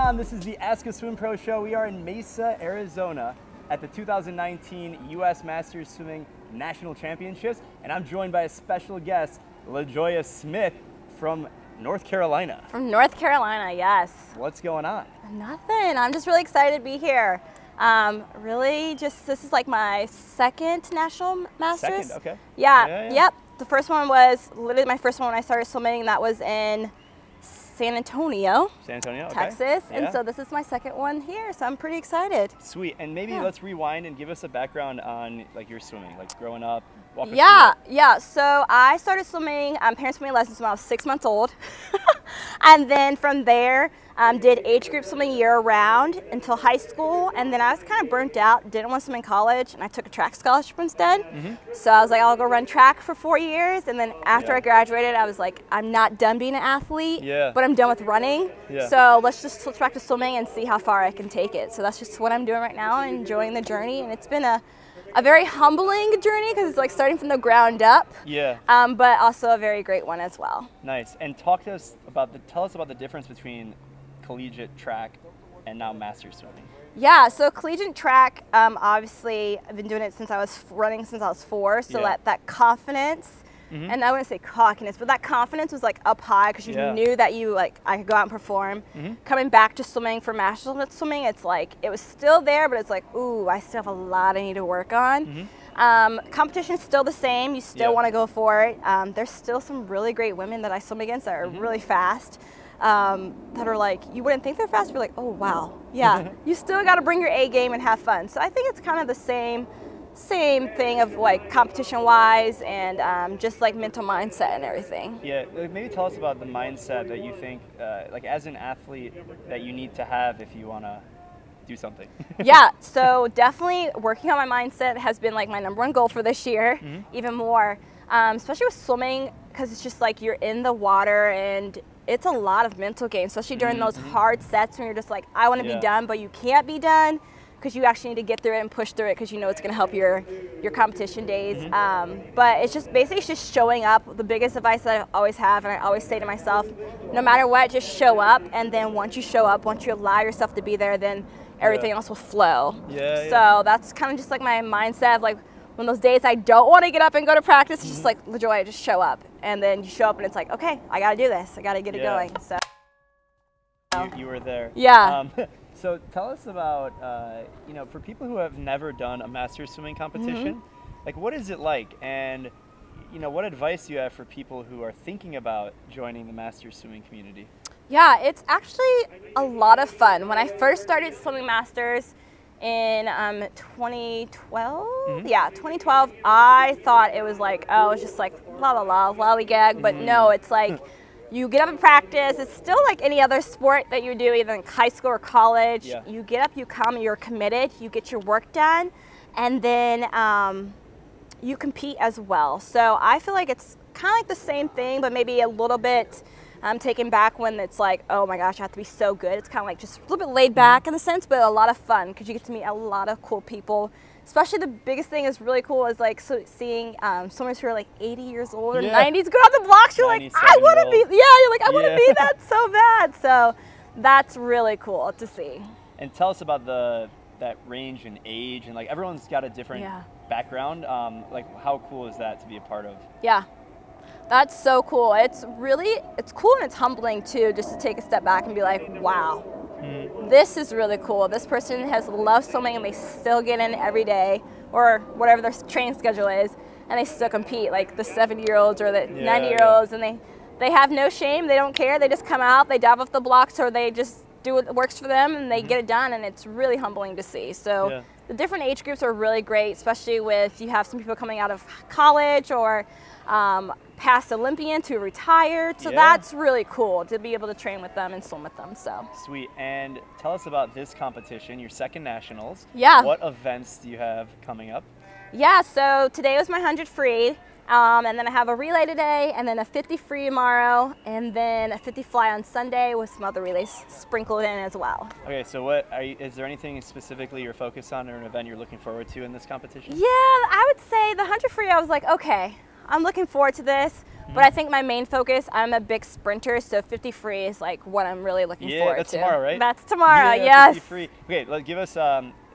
on? This is the Ask a Swim Pro show. We are in Mesa, Arizona at the 2019 U.S. Masters Swimming National Championships, and I'm joined by a special guest, Lajoya Smith from North Carolina. From North Carolina, yes. What's going on? Nothing. I'm just really excited to be here. This is like my second National Masters. Second, okay. Yeah. Yep. The first one was literally my first one when I started swimming. That was in San Antonio, okay. Texas. Yeah. And so this is my second one here, so I'm pretty excited. Sweet. And maybe let's rewind and give us a background on like your swimming, like growing up. Walk us through it. Yeah. So I started swimming, parent swimming lessons when I was 6 months old. And then from there, did age group swimming year round until high school. And then I was kind of burnt out, didn't want to swim in college, and I took a track scholarship instead. So I was like, I'll go run track for 4 years. And then after I graduated, I was like, I'm not done being an athlete, but I'm done with running. So let's just switch back to swimming and see how far I can take it. So that's just what I'm doing right now, enjoying the journey. And it's been a very humbling journey because it's like starting from the ground up. But also a very great one as well. Nice. And tell us about the difference between collegiate track and now master swimming. Yeah, so collegiate track, obviously I've been doing it since I was running since I was 4, so that confidence, and I wouldn't say cockiness, but that confidence was like up high because you knew that I could go out and perform. Coming back to swimming for master swimming, it's like, it was still there, but it's like, ooh, I still have a lot I need to work on. Competition's still the same, you still want to go for it. There's still some really great women that I swim against that are really fast. That are like, you wouldn't think they're fast, you're like, oh wow, you still got to bring your A game and have fun. So I think it's kind of the same thing of like competition wise and just like mental mindset and everything. Yeah, maybe tell us about the mindset that you think like as an athlete that you need to have if you want to do something. Yeah, so definitely working on my mindset has been like my #1 goal for this year, even more, especially with swimming, because it's just like you're in the water and it's a lot of mental games, especially during those hard sets when you're just like, I want to be done, but you can't be done because you actually need to get through it and push through it because you know it's going to help your competition days. But it's just basically just showing up. The biggest advice that I always have, and I always say to myself, no matter what, just show up. And then once you show up, once you allow yourself to be there, then everything else will flow. So that's kind of just like my mindset of like, when those days I don't want to get up and go to practice, it's just like, LaJoya, just show up. And then you show up and it's like, okay, I got to do this. I got to get it going. So you were there. So tell us about, you know, for people who have never done a masters swimming competition, like what is it like? And, you know, what advice do you have for people who are thinking about joining the masters swimming community? Yeah, it's actually a lot of fun. When I first started swimming masters, in 2012, 2012, I thought it was like, oh, it's just like la la la, lollygag, but no, it's like you get up and practice. It's still like any other sport that you do, either in high school or college. You get up, you come, you're committed, you get your work done, and then you compete as well. So I feel like it's kind of like the same thing, but maybe a little bit taken back when it's like, oh my gosh, I have to be so good. It's kind of like just a little bit laid back in a sense, but a lot of fun because you get to meet a lot of cool people. Especially the biggest thing is really cool is like seeing swimmers who are like 80 years old or 90s go on the blocks. You're like, I want to be, you're like, I want to be that so bad. So that's really cool to see. And tell us about that range in age and like everyone's got a different background. Like how cool is that to be a part of? Yeah. That's so cool. It's cool and it's humbling too, just to take a step back and be like, wow, this is really cool. This person has loved swimming and they still get in every day or whatever their training schedule is, and they still compete, like the 70-year-olds or the 90-year-olds, and they have no shame. They don't care. They just come out, they dive off the blocks, or they just do what works for them and they get it done, and it's really humbling to see. So the different age groups are really great, especially with you have some people coming out of college or past Olympians who retired, so that's really cool to be able to train with them and swim with them. So sweet. And tell us about this competition, your second nationals. What events do you have coming up? So today was my 100 free, and then I have a relay today, and then a 50 free tomorrow, and then a 50 fly on Sunday with some other relays sprinkled in as well. Okay, so is there anything specifically you're focused on or an event you're looking forward to in this competition? I would say the 100 free, I was like, okay, I'm looking forward to this. But I think my main focus, I'm a big sprinter, so 50 free is like what I'm really looking forward to. That's tomorrow, right? That's tomorrow, yes. 50 free. Okay, give us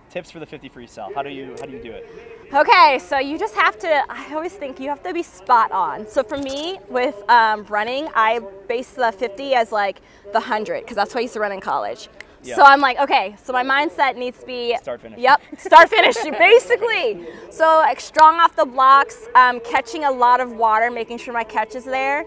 tips for the 50 freestyle. How do you do it? Okay, so you just have to, I always think you have to be spot on. So for me, with running, I base the 50 as like the 100, because that's what I used to run in college. Yeah. So I'm like, okay, so my mindset needs to be start finish. Yep, start finish, basically. So like strong off the blocks, catching a lot of water, making sure my catch is there,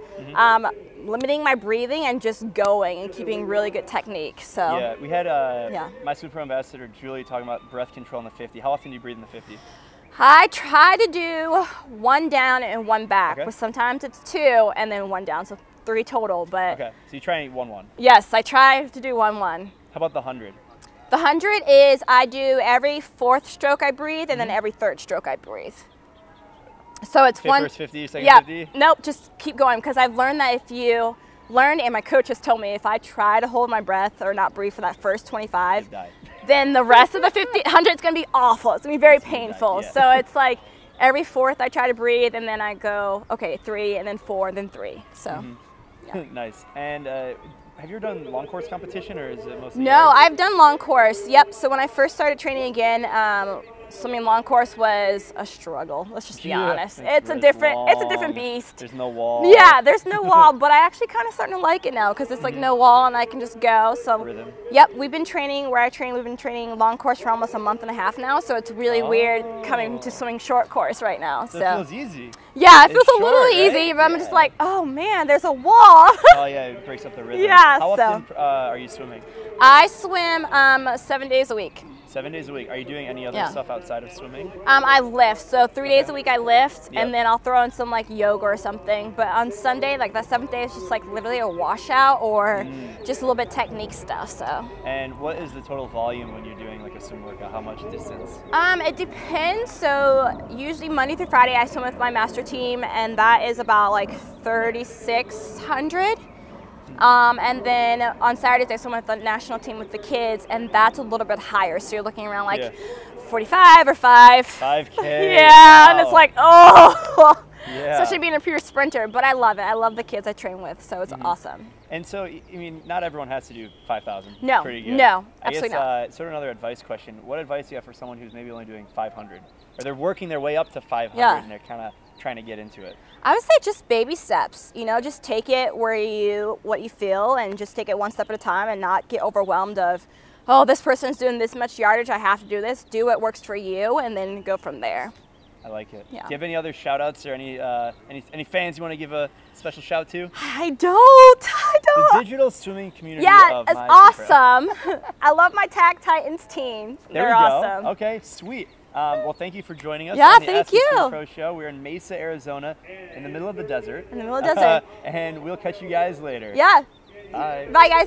limiting my breathing, and just going and keeping really good technique. So yeah, we had MySwimPro ambassador Julie talking about breath control in the 50. How often do you breathe in the 50? I try to do 1 down and 1 back, but sometimes it's 2 and then 1 down, so 3 total. But okay, so you try 1-1. Yes, I try to do 1-1. How about the 100? The 100 is I do every 4th stroke I breathe, and then every 3rd stroke I breathe. So it's first 50, second 50? Nope, just keep going, because I've learned that if you learn, and my coach has told me, if I try to hold my breath or not breathe for that first 25, then the rest of the 100 is going to be awful. It's going to be very painful. Yeah. So it's like every 4th I try to breathe, and then I go, okay, 3, and then 4, and then 3. So, yeah. Nice. And have you ever done long course competition, or is it mostly? No, I've done long course. Yep. So when I first started training again, swimming long course was a struggle. Let's just be honest. It's a different beast. There's no wall. Yeah, there's no wall, but I actually kind of starting to like it now, because it's like no wall and I can just go. So rhythm. Yep, we've been training where I train. We've been training long course for almost a month and a half now. So it's really weird coming to swimming short course right now. So it feels easy. Yeah, it feels a little easy, but I'm just like, oh man, there's a wall. Oh yeah, it breaks up the rhythm. Yeah. How often are you swimming? I swim 7 days a week. 7 days a week. Are you doing any other stuff outside of swimming? I lift. So 3 days a week I lift, and then I'll throw in some like yoga or something. But on Sunday, like that 7th day, is just like literally a washout or just a little bit technique stuff. So. And what is the total volume when you're doing like a swim workout? How much distance? It depends. So usually Monday through Friday I swim with my master team, and that is about like 3,600. And then on Saturdays I swim with the national team with the kids, and that's a little bit higher. So you're looking around like 45 or 5. 5K. Yeah, wow. And it's like, oh. Yeah. Especially being a pure sprinter, but I love it. I love the kids I train with, so it's awesome. And so, I mean, not everyone has to do 5,000. No, pretty good. No, absolutely not. I guess sort of another advice question. What advice do you have for someone who's maybe only doing 500? Or they're working their way up to 500 and they're kind of trying to get into it? I would say just baby steps. You know, just take it what you feel, and just take it one step at a time, and not get overwhelmed of, oh, this person's doing this much yardage, I have to do this. Do what works for you, and then go from there. I like it. Yeah. Do you have any other shout outs or any fans you want to give a special shout to? I don't. The digital swimming community. Yeah, it's awesome. I love my Tag Titans team. They're awesome. Okay, sweet. Well, thank you for joining us on the thank you. MySwimPro show. We're in Mesa, Arizona, in the middle of the desert. In the middle of the desert. And we'll catch you guys later. Yeah. Bye. Bye, guys.